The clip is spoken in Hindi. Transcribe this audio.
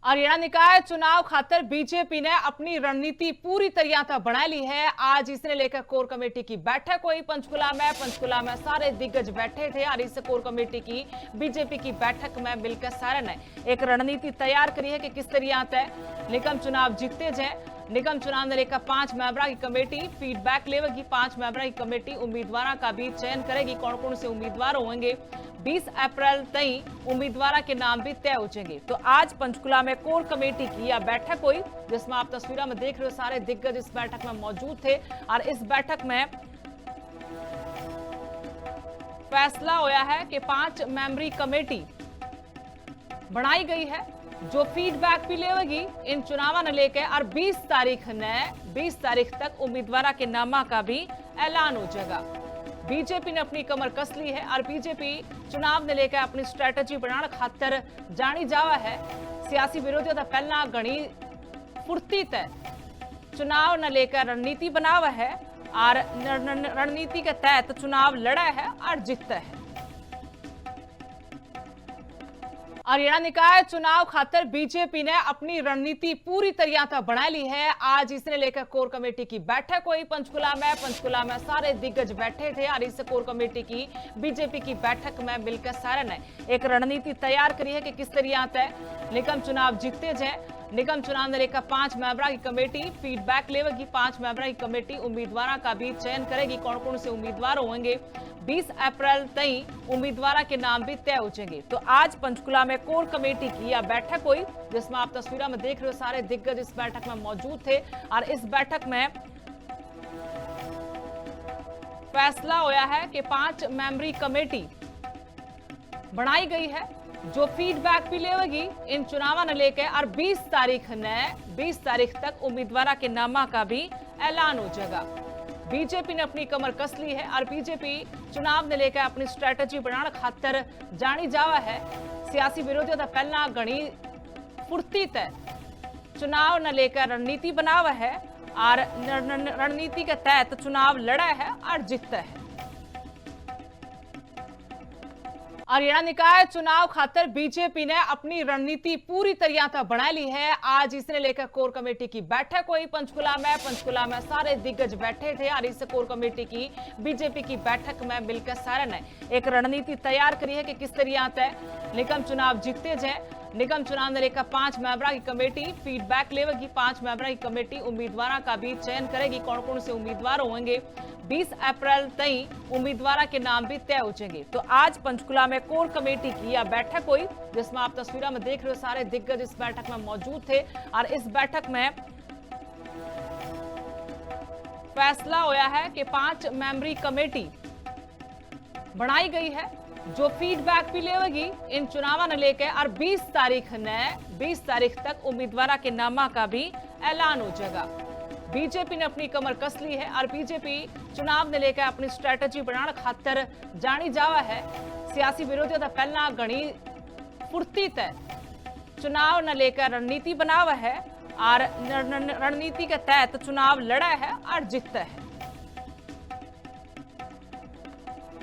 हरियाणा निकाय चुनाव खातर बीजेपी ने अपनी रणनीति पूरी तैयार बना ली है। आज इसने लेकर कोर कमेटी की बैठक हुई पंचकुला में सारे दिग्गज बैठे थे और इस कोर कमेटी की बीजेपी की बैठक में मिलकर सारे ने एक रणनीति तैयार करी है कि किस तरह तय निगम चुनाव जीतते जाए। निगम चुनाव ने लेकर 5 मेंबरों की कमेटी फीडबैक लेगी। 5 मेंबरों की कमेटी उम्मीदवारों का भी चयन करेगी। कौन कौन से उम्मीदवार होंगे 20 अप्रैल तक उम्मीदवारों के नाम भी तय हो जाएंगे। तो आज पंचकुला में कोर कमेटी की यह बैठक हुई जिसमें आप तस्वीरों में देख रहे हो सारे दिग्गज इस बैठक में मौजूद थे और इस बैठक में फैसला होया है कि 5 मेंबरी कमेटी बनाई गई है जो फीडबैक भी लेगी इन चुनाव ने लेकर और 20 तारीख तक उम्मीदवारों के नामा का भी ऐलान हो जाएगा। बीजेपी ने अपनी कमर कस ली है और बीजेपी चुनाव ने लेकर अपनी स्ट्रेटजी बनाने खातर जानी जावा है। सियासी विरोधियों का पहला घनी फुर्ती तय चुनाव न लेकर रणनीति बनावा है और रणनीति के तहत चुनाव लड़ा है और जीतता है। हरियाणा निकाय चुनाव खातर बीजेपी ने अपनी रणनीति पूरी तैयार बना ली है। आज इसने लेकर कोर कमेटी की बैठक हुई पंचकुला में सारे दिग्गज बैठे थे और इस कोर कमेटी की बीजेपी की बैठक में मिलकर सारे ने एक रणनीति तैयार करी है कि किस तरह तय निगम चुनाव जीतते जाए। निगम चुनाव ने लेकर 5 मेंबरों की कमेटी फीडबैक लेगी। 5 मेंबरों की कमेटी उम्मीदवारों का भी चयन करेगी। कौन कौन से उम्मीदवार होंगे 20 अप्रैल तक उम्मीदवारों के नाम भी तय हो जाएंगे। तो आज पंचकुला में कोर कमेटी की यह बैठक हुई जिसमें आप तस्वीरों में देख रहे हो सारे दिग्गज इस बैठक में मौजूद थे और इस बैठक में फैसला होया है कि 5 मेंबरी कमेटी बनाई गई है जो फीडबैक भी लेगी इन चुनाव ने लेकर और 20 तारीख तक उम्मीदवारों के नामा का भी ऐलान हो जाएगा। बीजेपी ने अपनी कमर कस ली है और बीजेपी चुनाव ने लेकर अपनी स्ट्रेटजी बनाने खातर जानी जावा है। सियासी विरोधियों का पहला घनी फुर्ती तय चुनाव न लेकर रणनीति बनावा है और रणनीति के तहत चुनाव लड़ा है और जीतता है। हरियाणा निकाय चुनाव खातर बीजेपी ने अपनी रणनीति पूरी तैयार बना ली है। आज इसने लेकर कोर कमेटी की बैठक हुई पंचकुला में सारे दिग्गज बैठे थे और इस कोर कमेटी की बीजेपी की बैठक में मिलकर सारे ने एक रणनीति तैयार करी है कि किस तरह तय निगम चुनाव जीतते जाए। निगम चुनाव ने लेकर 5 मेंबरों की कमेटी फीडबैक लेगी। 5 मेंबरों की कमेटी उम्मीदवारों का भी चयन करेगी। कौन कौन से उम्मीदवार होंगे 20 अप्रैल तक उम्मीदवारों के नाम भी तय हो जाएंगे। तो आज पंचकुला में कोर कमेटी की यह बैठक हुई जिसमें आप तस्वीरों में देख रहे हो सारे दिग्गज इस बैठक में मौजूद थे और इस बैठक में फैसला होया है कि 5 मेंबरी कमेटी बनाई गई है जो फीडबैक भी लेगी इन चुनाव ने लेकर और 20 तारीख तक उम्मीदवारों के नामा का भी ऐलान हो जाएगा। बीजेपी ने अपनी कमर कस ली है और बीजेपी चुनाव ने लेकर अपनी स्ट्रेटजी बनाने खातर जानी जावा है। सियासी विरोधियों का पहला घनी फुर्ती तय चुनाव न लेकर रणनीति बनावा है और रणनीति के तहत चुनाव लड़ा है और जीतता है।